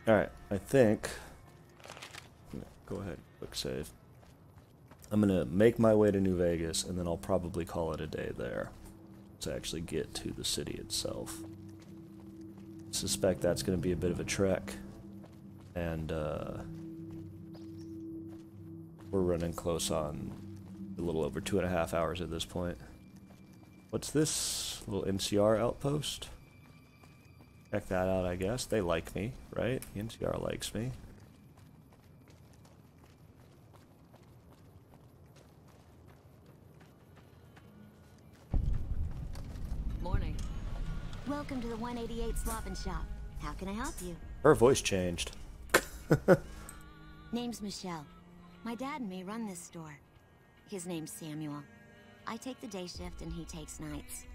Alright, I think... Go ahead, quick save. I'm gonna make my way to New Vegas, and then I'll probably call it a day there to actually get to the city itself. Suspect that's gonna be a bit of a trek, and we're running close on a little over 2.5 hours at this point. What's this little NCR outpost? Check that out, I guess. They like me, right? The NCR likes me. Morning. Welcome to the 188 Slop and Shop. How can I help you? Her voice changed. Name's Michelle. My dad and me run this store. His name's Samuel. I take the day shift and he takes nights.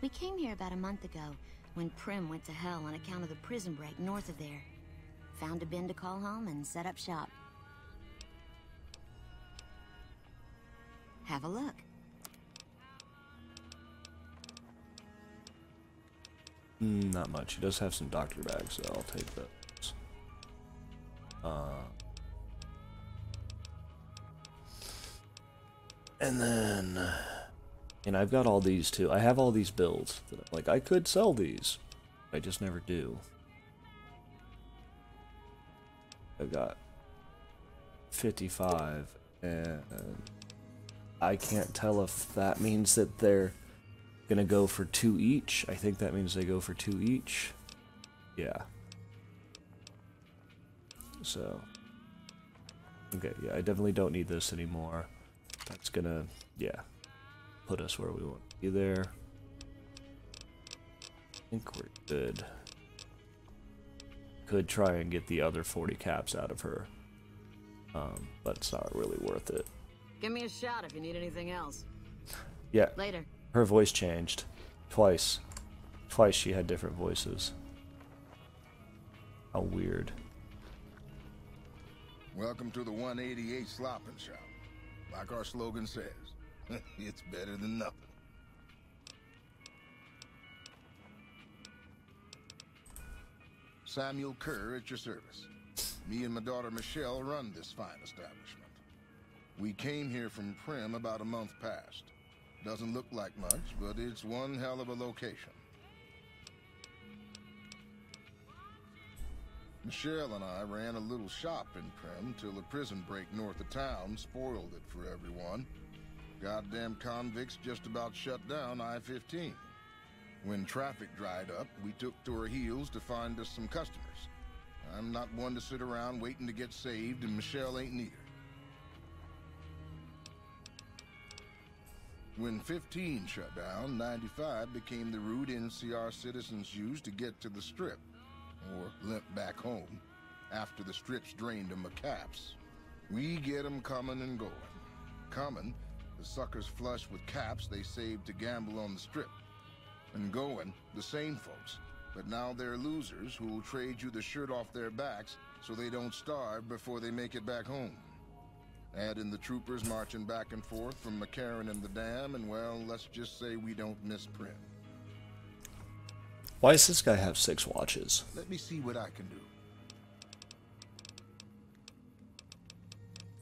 We came here about a month ago when Prim went to hell on account of the prison break north of there. Found a bin to call home and set up shop. Have a look. Not much. He does have some doctor bags, so I'll take those. And then... And I've got all these too. I have all these builds. That, like, I could sell these. I just never do. I've got 55, and I can't tell if that means that they're gonna go for 2 each. I think that means they go for 2 each. Yeah. So. Okay, yeah, I definitely don't need this anymore. That's gonna, yeah, put us where we want to be there. I think we're good. Could try and get the other 40 caps out of her. But it's not really worth it. Give me a shout if you need anything else. Yeah. Later. Her voice changed. Twice. Twice she had different voices. How weird. Welcome to the 188 Slop and Shop. Like our slogan says, it's better than nothing. Samuel Kerr at your service. Me and my daughter Michelle run this fine establishment. We came here from Prim about a month past. Doesn't look like much, but it's one hell of a location. Michelle and I ran a little shop in Prim till a prison break north of town spoiled it for everyone. Goddamn convicts just about shut down I-15. When traffic dried up, we took to our heels to find us some customers. I'm not one to sit around waiting to get saved, and Michelle ain't neither. When 15 shut down, 95 became the route NCR citizens used to get to the Strip, or limp back home, after the Strip's drained them of caps. We get them coming and going. Coming, the suckers flush with caps they saved to gamble on the Strip. And going, the same folks, but now they're losers who'll trade you the shirt off their backs so they don't starve before they make it back home. Add in the troopers marching back and forth from McCarran and the Dam, and well, let's just say we don't miss Prim. Why does this guy have 6 watches? Let me see what I can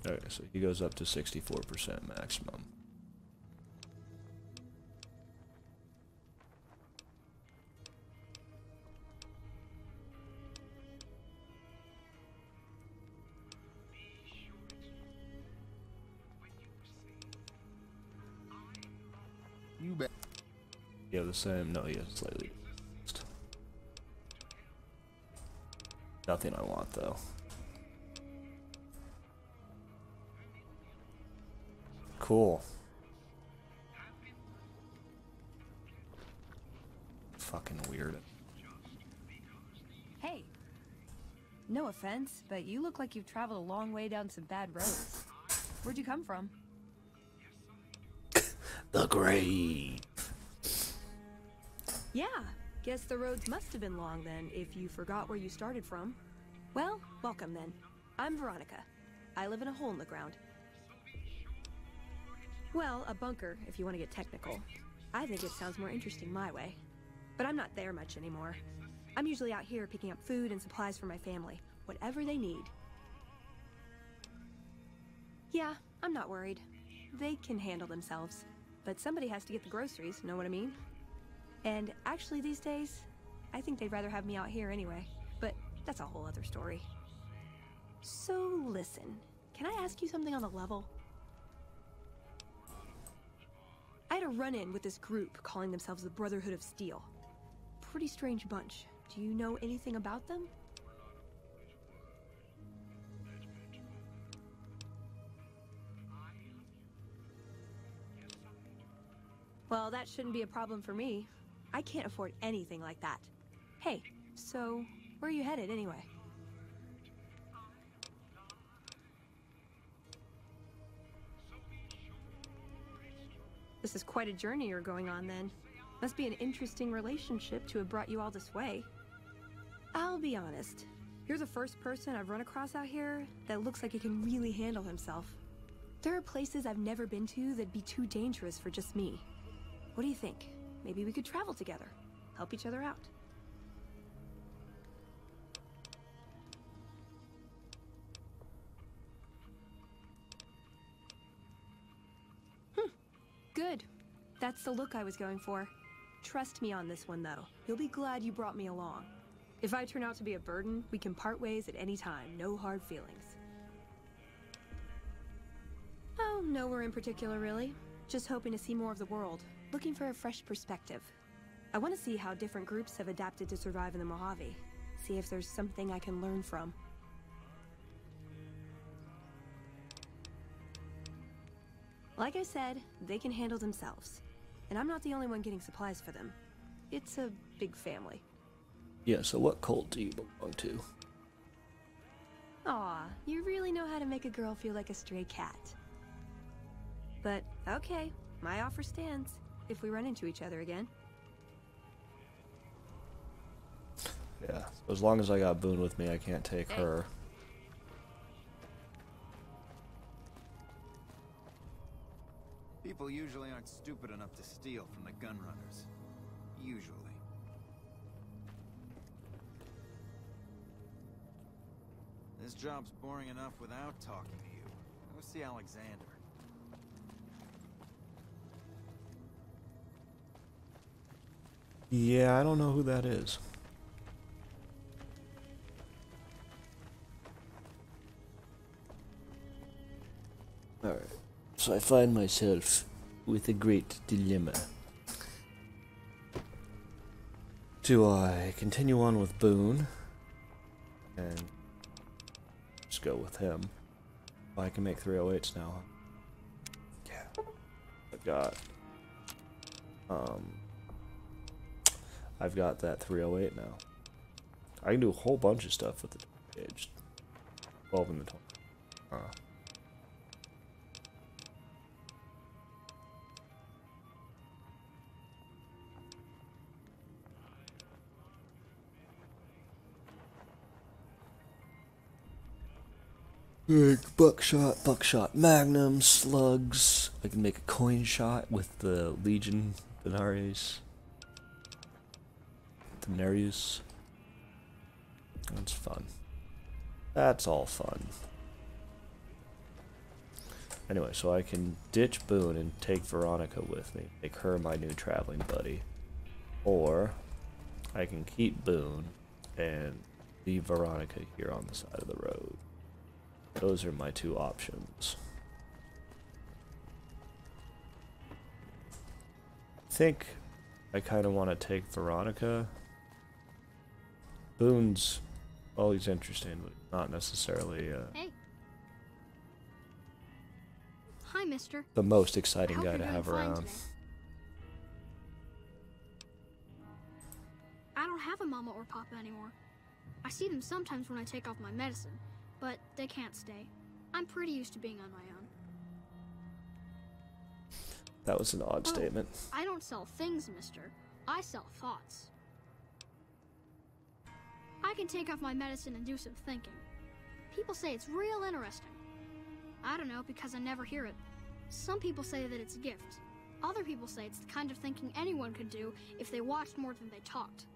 do. Okay, so he goes up to 64% maximum. You bet. Yeah, the same. No, he has slightly. Nothing I want though. Cool. Fucking weird. Hey. No offense, but you look like you've traveled a long way down some bad roads. Where'd you come from? The grave. Yeah, guess the roads must have been long then, if you forgot where you started from. Well, welcome then. I'm Veronica. I live in a hole in the ground. Well, a bunker, if you want to get technical. I think it sounds more interesting my way. But I'm not there much anymore. I'm usually out here picking up food and supplies for my family, whatever they need. Yeah, I'm not worried. They can handle themselves. But somebody has to get the groceries, know what I mean? And actually these days, I think they'd rather have me out here anyway. But that's a whole other story. So listen, can I ask you something on the level? I had a run-in with this group calling themselves the Brotherhood of Steel. Pretty strange bunch. Do you know anything about them? Well, that shouldn't be a problem for me. I can't afford anything like that. Hey, so where are you headed anyway? This is quite a journey you're going on then. Must be an interesting relationship to have brought you all this way. I'll be honest. You're the first person I've run across out here that looks like he can really handle himself. There are places I've never been to that'd be too dangerous for just me. What do you think? Maybe we could travel together, help each other out. Good. That's the look I was going for. Trust me on this one, though. You'll be glad you brought me along. If I turn out to be a burden, we can part ways at any time. No hard feelings. Oh, nowhere in particular, really. Just hoping to see more of the world. Looking for a fresh perspective. I want to see how different groups have adapted to survive in the Mojave. See if there's something I can learn from. Like I said, they can handle themselves. And I'm not the only one getting supplies for them. It's a big family. Yeah, so what cult do you belong to? Aw, you really know how to make a girl feel like a stray cat. But, okay, my offer stands, if we run into each other again. Yeah, so as long as I got Boone with me, I can't take her. People usually aren't stupid enough to steal from the gun runners. Usually. This job's boring enough without talking to you. Go see Alexander. Yeah, I don't know who that is. Alright, so I find myself with a great dilemma. Do I continue on with Boone and just go with him? Oh, I can make 308s now. Yeah. I've got that 308 now. I can do a whole bunch of stuff with the gauge. 12 and the 20. Like buckshot magnum, slugs. I can make a coin shot with the Legion Denarius. That's fun. That's all fun. Anyway, so I can ditch Boone and take Veronica with me. Make her my new traveling buddy. Or I can keep Boone and leave Veronica here on the side of the road. Those are my two options. I think I kind of want to take Veronica. Boone's always interesting, but not necessarily Hey. Hi, mister. the most exciting guy to have around. Today. I don't have a mama or papa anymore. I see them sometimes when I take off my medicine, but they can't stay. I'm pretty used to being on my own. That was an odd statement. I don't sell things, mister. I sell thoughts. I can take off my medicine and do some thinking. People say it's real interesting. I don't know, because I never hear it. Some people say that it's a gift. Other people say it's the kind of thinking anyone could do if they watched more than they talked.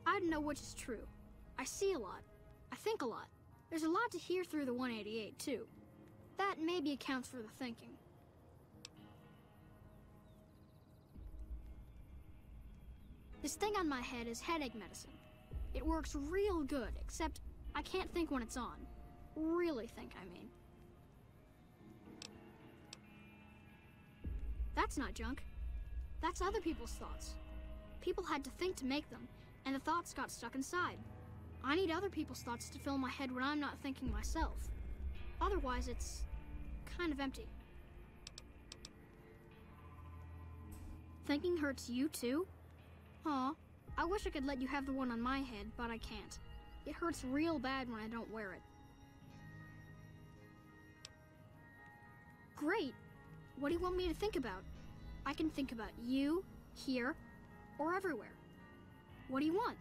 I don't know which is true. I see a lot. I think a lot. There's a lot to hear through the 188, too. That maybe accounts for the thinking. This thing on my head is headache medicine. It works real good, except I can't think when it's on. Really think, I mean. That's not junk. That's other people's thoughts. People had to think to make them, and the thoughts got stuck inside. I need other people's thoughts to fill my head when I'm not thinking myself. Otherwise, it's kind of empty. Thinking hurts you too? Aw, I wish I could let you have the one on my head, but I can't. It hurts real bad when I don't wear it. Great! What do you want me to think about? I can think about you, here, or everywhere. What do you want?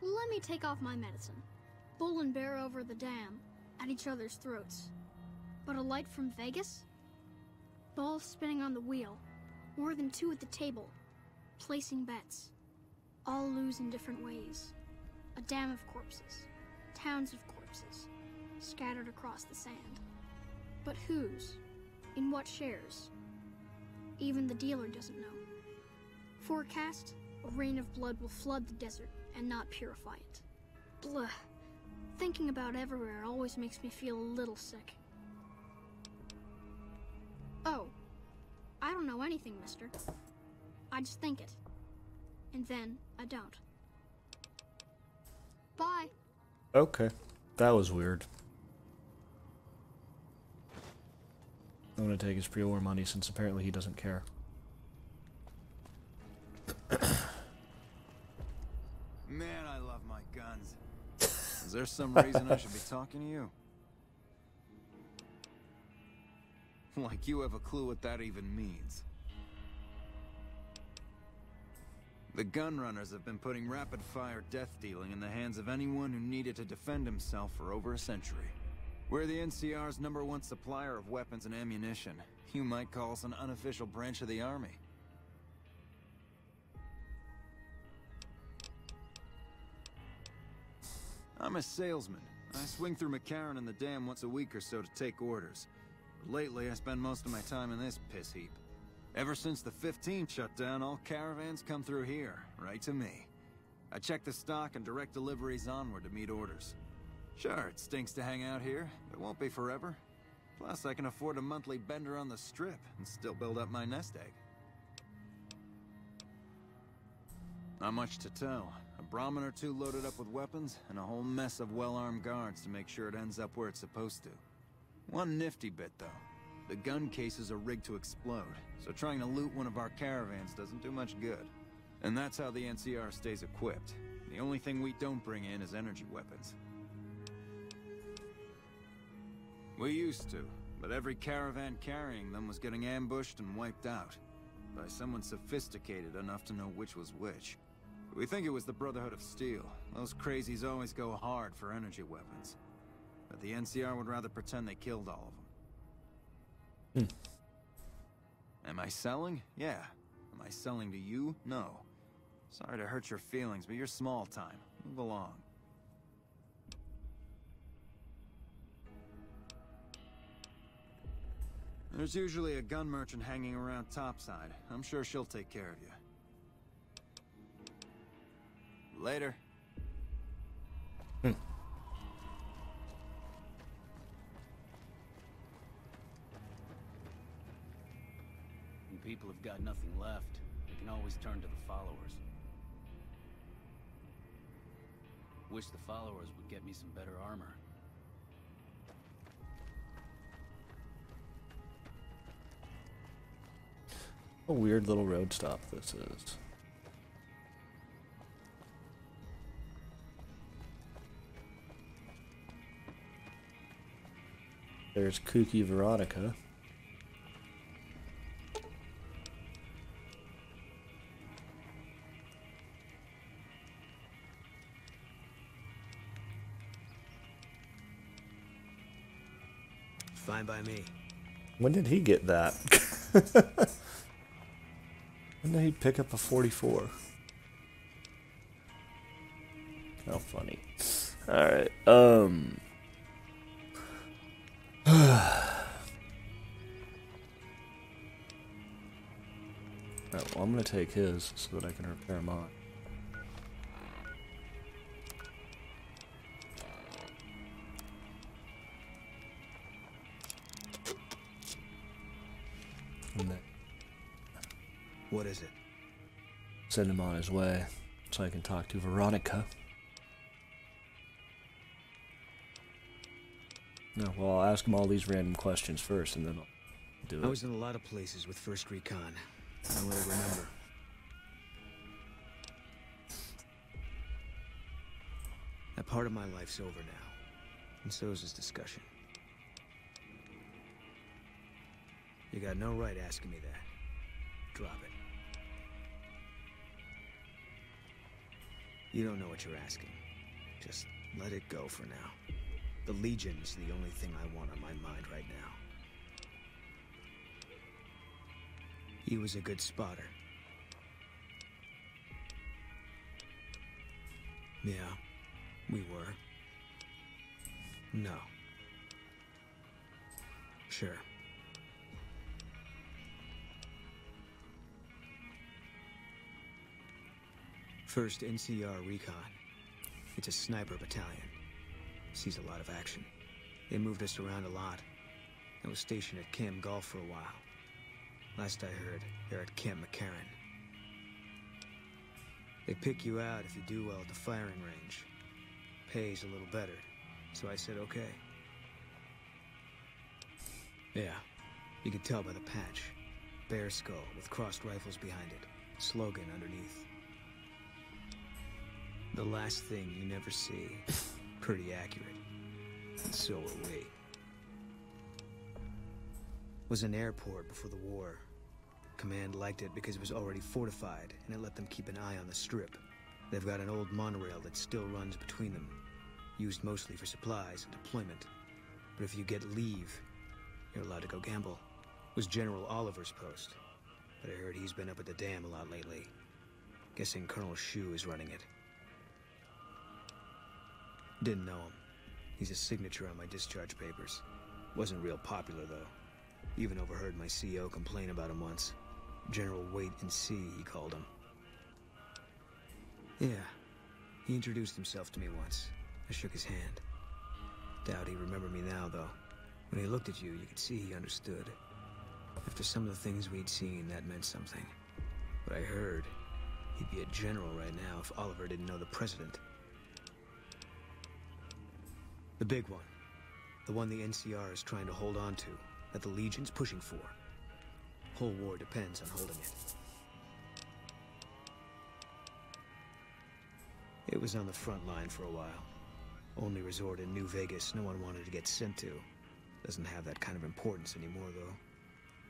Let me take off my medicine. Bull and bear over the dam, at each other's throats. But a light from Vegas? Balls spinning on the wheel, more than two at the table, placing bets. All lose in different ways. A dam of corpses, towns of corpses, scattered across the sand. But whose? In what shares? Even the dealer doesn't know. Forecast, a rain of blood will flood the desert and not purify it. Blah. Thinking about everywhere always makes me feel a little sick. Oh, I don't know anything, mister. I just think it. And then I don't. Bye. Okay. That was weird. I'm gonna take his pre-war money since apparently he doesn't care. Man, I love my guns. Is there some reason I should be talking to you? Like you have a clue what that even means. The gun runners have been putting rapid-fire death dealing in the hands of anyone who needed to defend himself for over a century. We're the NCR's #1 supplier of weapons and ammunition. You might call us an unofficial branch of the Army. I'm a salesman. I swing through McCarran and the dam once a week or so to take orders. But lately, I spend most of my time in this piss heap. Ever since the 15 shut down, all caravans come through here, right to me. I check the stock and direct deliveries onward to meet orders. Sure, it stinks to hang out here, but it won't be forever. Plus, I can afford a monthly bender on the strip and still build up my nest egg. Not much to tell. A Brahmin or two loaded up with weapons, and a whole mess of well-armed guards to make sure it ends up where it's supposed to. One nifty bit, though. The gun cases are rigged to explode, so trying to loot one of our caravans doesn't do much good. And that's how the NCR stays equipped. The only thing we don't bring in is energy weapons. We used to, but every caravan carrying them was getting ambushed and wiped out. By someone sophisticated enough to know which was which. We think it was the Brotherhood of Steel. Those crazies always go hard for energy weapons. But the NCR would rather pretend they killed all of them. Am I selling? Yeah. Am I selling to you? No. Sorry to hurt your feelings, but you're small time. Move along. There's usually a gun merchant hanging around topside. I'm sure she'll take care of you. Later. When people have got nothing left, they can always turn to the followers. Wish the followers would get me some better armor. A weird little road stop this is. There's Kooky Veronica. Fine by me. When did he get that? When did he pick up a 44? How funny. Alright, well, I'm gonna take his so that I can repair mine. And then What is it? send him on his way so I can talk to Veronica. No, well, I'll ask him all these random questions first and then I'll do it. I was in a lot of places with 1st Recon. I don't really remember. That part of my life's over now. And so is this discussion. You got no right asking me that. Drop it. You don't know what you're asking. Just let it go for now. The Legion's the only thing I want on my mind right now. He was a good spotter. Yeah, we were. No. Sure. First NCR Recon. It's a sniper battalion. Sees a lot of action. They moved us around a lot. I was stationed at Camp Golf for a while. Last I heard, they're at Camp McCarran. They pick you out if you do well at the firing range. Pays a little better, so I said okay. Yeah, you could tell by the patch. Bear skull with crossed rifles behind it. Slogan underneath. The last thing you never see. Pretty accurate. And so are we. Was an airport before the war. Command liked it because it was already fortified, and it let them keep an eye on the strip. They've got an old monorail that still runs between them, used mostly for supplies and deployment. But if you get leave, you're allowed to go gamble. It was General Oliver's post, but I heard he's been up at the dam a lot lately. Guessing Colonel Shu is running it. Didn't know him. He's a signature on my discharge papers. Wasn't real popular, though. Even overheard my CO complain about him once. General Wait and See, he called him. Yeah, he introduced himself to me once. I shook his hand. Doubt he remembered me now, though. When he looked at you, you could see he understood. After some of the things we'd seen, that meant something. But I heard he'd be a general right now if Oliver didn't know the president. The big one. The one the NCR is trying to hold on to, that the Legion's pushing for. Whole war depends on holding it. It was on the front line for a while. Only resort in New Vegas no one wanted to get sent to. Doesn't have that kind of importance anymore, though.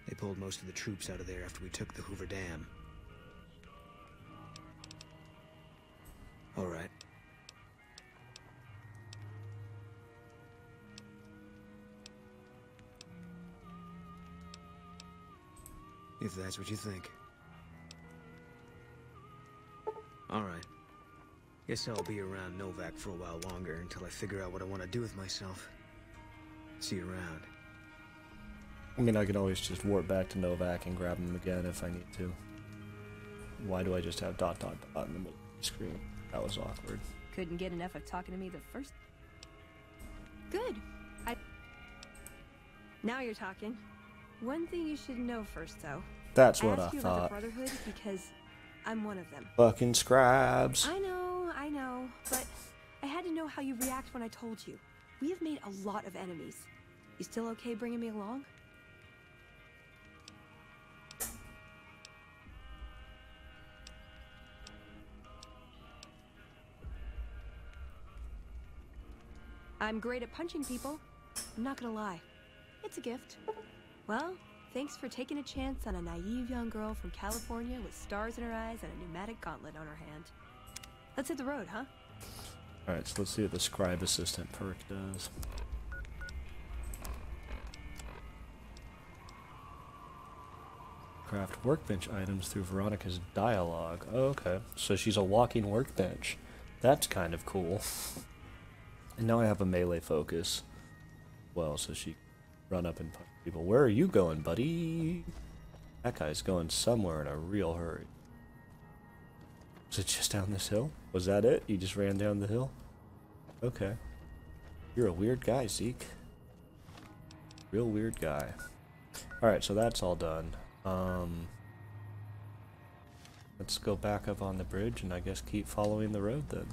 They pulled most of the troops out of there after we took the Hoover Dam. All right. If that's what you think. All right. Guess I'll be around Novak for a while longer until I figure out what I want to do with myself. See you around. I mean, I could always just warp back to Novak and grab him again if I need to. Why do I just have ... in the middle of the screen? That was awkward. Couldn't get enough of talking to me the first... Good. Now you're talking. One thing you should know first, though. That's what I asked you about the thought. Brotherhood because I'm one of them. Fucking scribes. I know, but I had to know how you react when I told you. We have made a lot of enemies. You still okay bringing me along? I'm great at punching people. I'm not gonna lie. It's a gift. Well, thanks for taking a chance on a naive young girl from California with stars in her eyes and a pneumatic gauntlet on her hand. Let's hit the road, huh? Alright, so let's see what the scribe assistant perk does. craft workbench items through Veronica's dialogue. Oh, okay. So she's a walking workbench. That's kind of cool. And now I have a melee focus. Well, so she can run up and punch people. Where are you going, buddy? That guy's going somewhere in a real hurry. Was it just down this hill? Was that it? You just ran down the hill? Okay. You're a weird guy, Zeke. Real weird guy. Alright, so that's all done. Let's go back up on the bridge and I guess keep following the road then.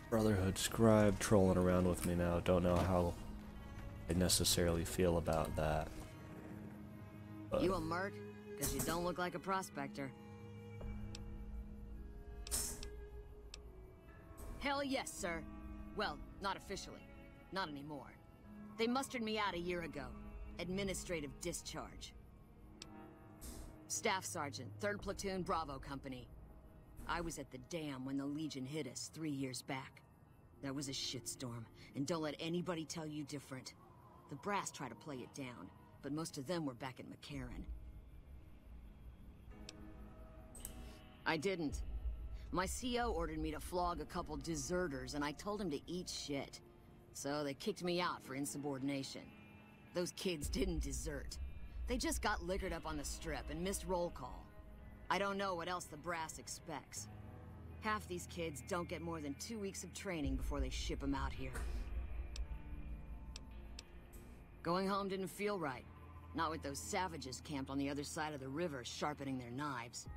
Brotherhood scribe trolling around with me now. Don't know how I necessarily feel about that. But You a merc? Because you don't look like a prospector. Hell yes, sir. Well, not officially. Not anymore. They mustered me out a year ago. Administrative discharge. Staff Sergeant, 3rd Platoon Bravo Company. I was at the dam when the Legion hit us 3 years back. That was a shitstorm, and don't let anybody tell you different. The brass tried to play it down, but most of them were back at McCarran. I didn't. My CO ordered me to flog a couple deserters, and I told him to eat shit. So they kicked me out for insubordination. Those kids didn't desert. They just got liquored up on the strip and missed roll call. I don't know what else the brass expects. Half these kids don't get more than 2 weeks of training before they ship them out here. Going home didn't feel right. Not with those savages camped on the other side of the river sharpening their knives.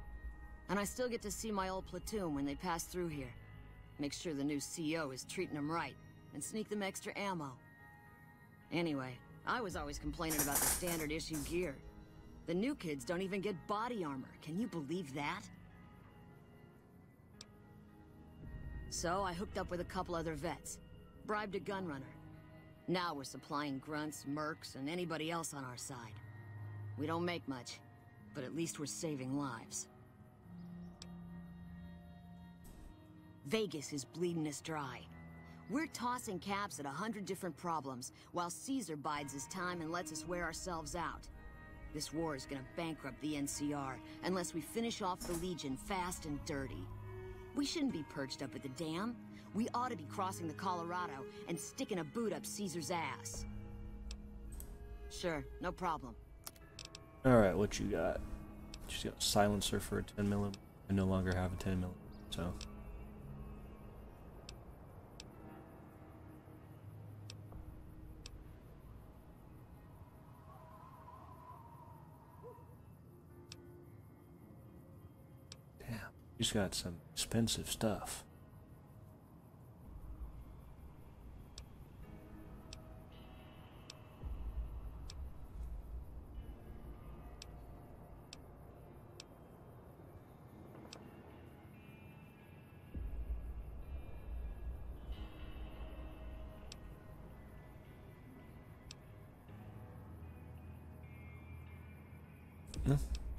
And I still get to see my old platoon when they pass through here. Make sure the new CO is treating them right, and sneak them extra ammo. Anyway, I was always complaining about the standard issue gear. The new kids don't even get body armor. Can you believe that? So I hooked up with a couple other vets. Bribed a gun runner. Now we're supplying grunts, mercs, and anybody else on our side. We don't make much, but at least we're saving lives. Vegas is bleeding us dry. We're tossing caps at 100 different problems, while Caesar bides his time and lets us wear ourselves out. This war is gonna bankrupt the NCR, unless we finish off the Legion fast and dirty. We shouldn't be perched up at the dam. We ought to be crossing the Colorado and sticking a boot up Caesar's ass. Sure, no problem. alright, what you got? She's got a silencer for a 10mm. I no longer have a 10mm, so... He's got some expensive stuff.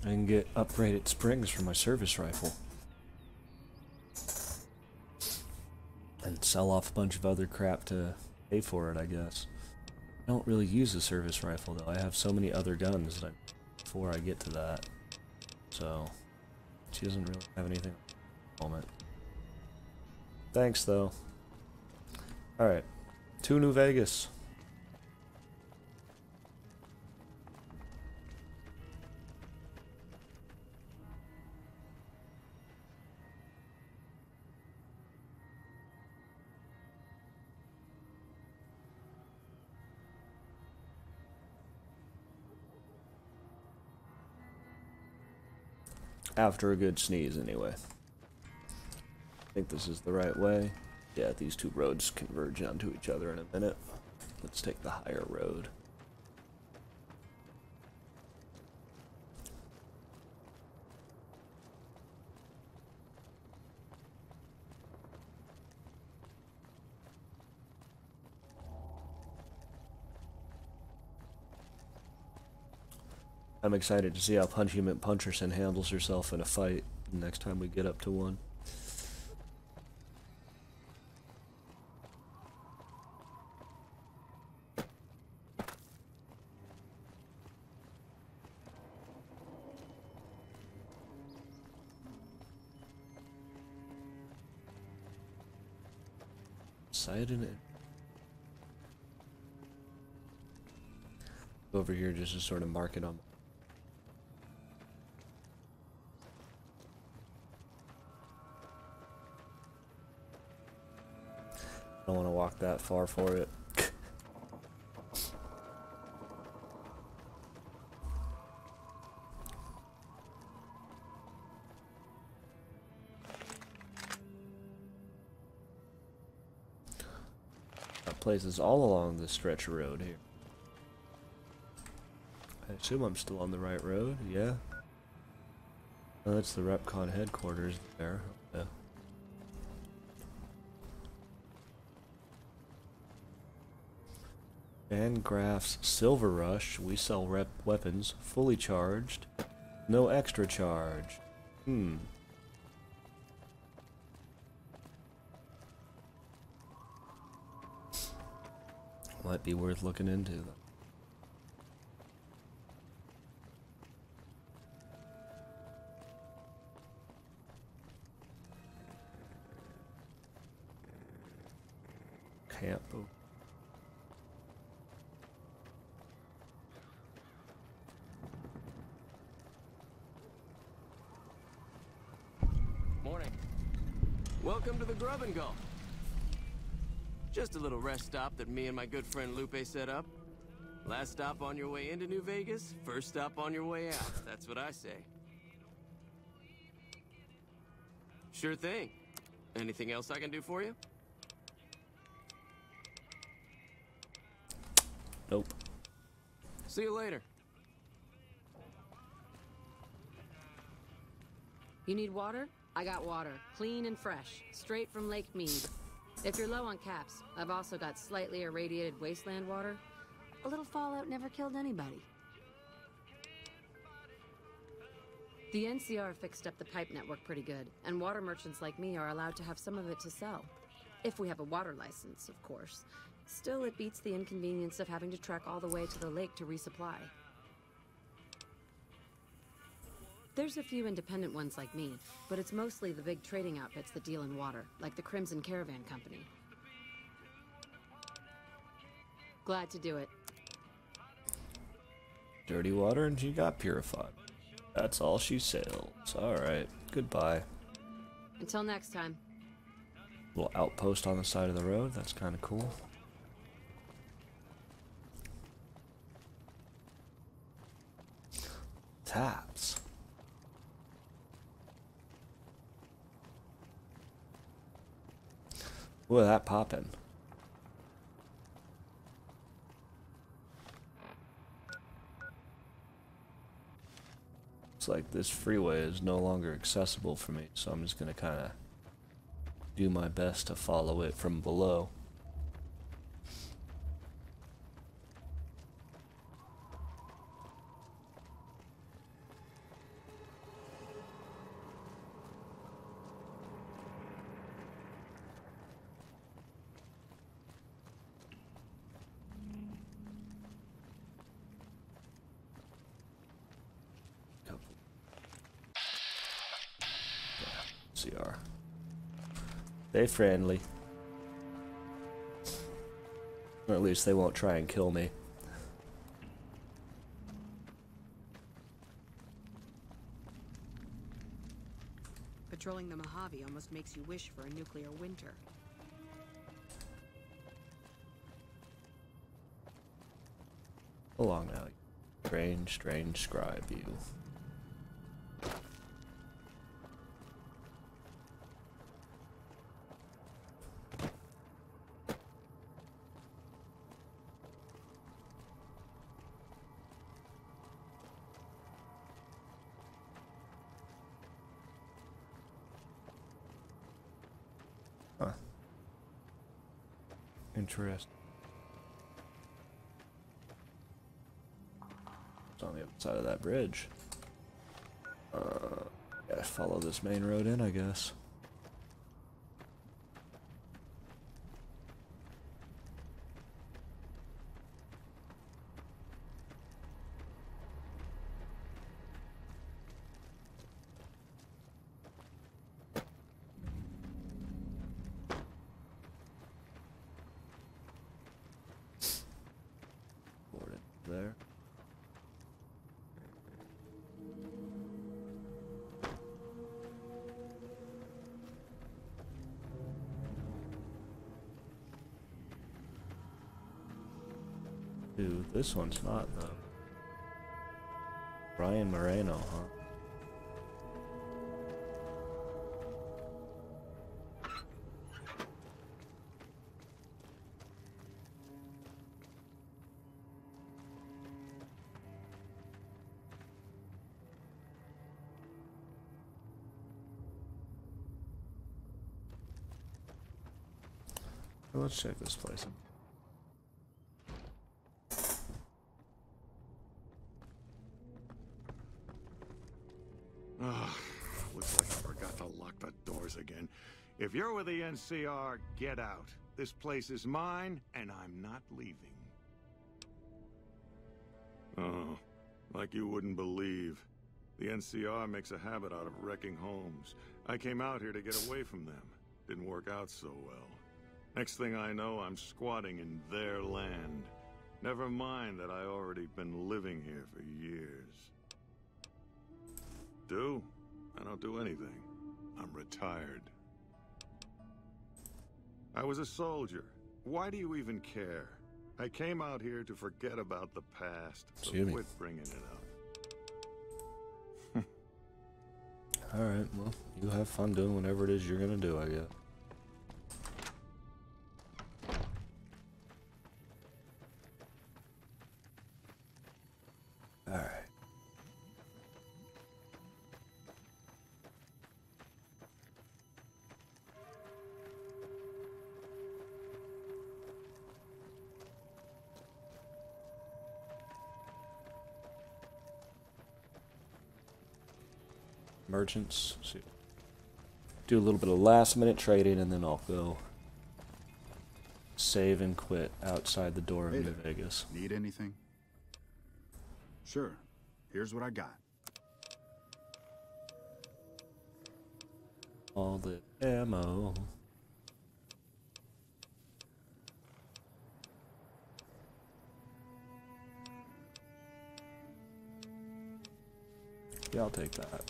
I can get upgraded springs for my service rifle. And sell off a bunch of other crap to pay for it, I guess. I don't really use a service rifle, though. I have so many other guns that before I get to that. So, she doesn't really have anything at the moment. Thanks, though. Alright. To New Vegas. After a good sneeze, anyway. I think this is the right way. Yeah, these two roads converge onto each other in a minute. Let's take the higher road. I'm excited to see how Punchie McPuncherson handles herself in a fight next time we get up to one. sighted it. Over here just to sort of mark it on. I don't want to walk that far for it. That place is all along this stretch of road here. I assume I'm still on the right road, yeah. Oh, that's the Repcon headquarters there. Yeah. Van Graff's Silver Rush. We sell weapons fully charged. No extra charge. Might be worth looking into though. Camp. Morning. Welcome to the Grub and Go. Just a little rest stop that me and my good friend Lupe set up. Last stop on your way into New Vegas, first stop on your way out. That's what I say. Sure thing. Anything else I can do for you? Nope. See you later. You need water? I got water. Clean and fresh. Straight from Lake Mead. If you're low on caps, I've also got slightly irradiated wasteland water. A little fallout never killed anybody. The NCR fixed up the pipe network pretty good, and water merchants like me are allowed to have some of it to sell. If we have a water license, of course. Still, it beats the inconvenience of having to trek all the way to the lake to resupply. There's a few independent ones like me, but it's mostly the big trading outfits that deal in water, like the Crimson Caravan Company. Glad to do it. Dirty water and she got purified. That's all she sells. Alright, goodbye. Until next time. Little outpost on the side of the road, that's kind of cool. Taps. Look at that poppin'. Looks like this freeway is no longer accessible for me, so I'm just gonna kinda do my best to follow it from below. CR. Stay friendly. Or at least they won't try and kill me. Patrolling the Mojave almost makes you wish for a nuclear winter. Along now. Strange scribe you. Huh. Interesting. It's on the other side of that bridge. Gotta follow this main road in, I guess. Dude, this one's not, though. Brian Moreno, huh? Let's check this place. Looks like I forgot to lock the doors again. If you're with the NCR, get out. This place is mine, and I'm not leaving. Oh, like you wouldn't believe. The NCR makes a habit out of wrecking homes. I came out here to get away from them. Didn't work out so well. Next thing I know, I'm squatting in their land. Never mind that I already been living here for years. I don't do anything. I'm retired. I was a soldier. Why do you even care? I came out here to forget about the past, so quit bringing it up. Alright, well, you have fun doing whatever it is you're gonna do, I guess. Alright. Merchants. See. Do a little bit of last minute trading and then I'll go save and quit outside the door of New Vegas. Need anything? Sure. Here's what I got. All the ammo. Yeah, I'll take that.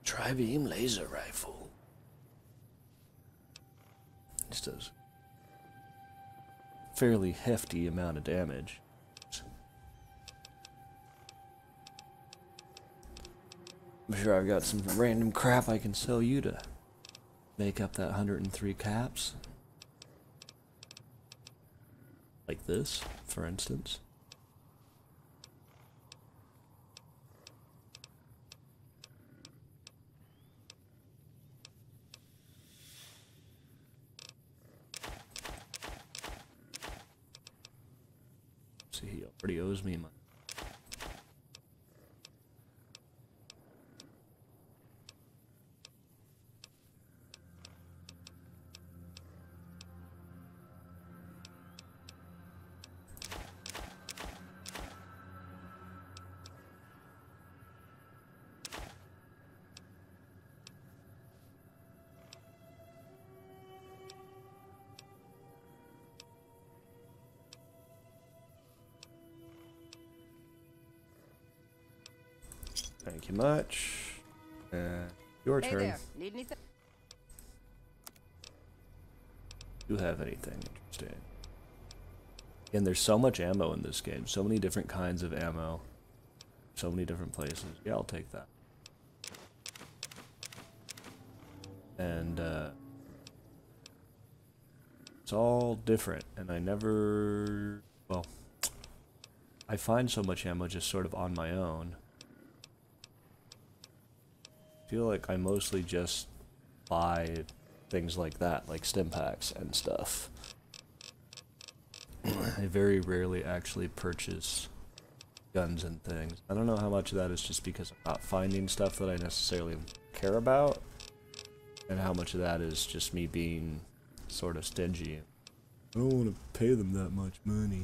Tri-beam laser rifle. This does fairly hefty amount of damage. I'm sure I've got some random crap I can sell you to make up that 103 caps. Like this, for instance. See, he already owes me money. Thank you much. Your turn. There. Need anything? Do you have anything interesting? And there's so much ammo in this game. So many different kinds of ammo. So many different places. Yeah, I'll take that. And it's all different. And I never... Well, I find so much ammo just sort of on my own. I feel like I mostly just buy things like that, like stim packs and stuff. I very rarely actually purchase guns and things. I don't know how much of that is just because I'm not finding stuff that I necessarily care about, and how much of that is just me being sort of stingy. I don't want to pay them that much money.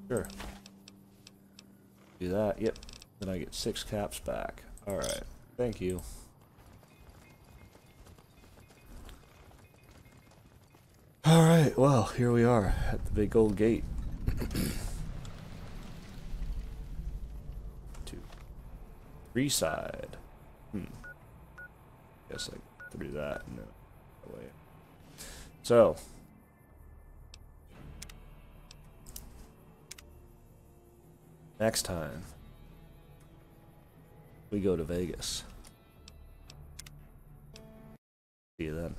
Sure. Do that. Yep. Then I get 6 caps back. Alright. Thank you. Alright, well, here we are at the big old gate. To Freeside. Guess I could do that. No. Wait. So. Next time, we go to Vegas. See you then.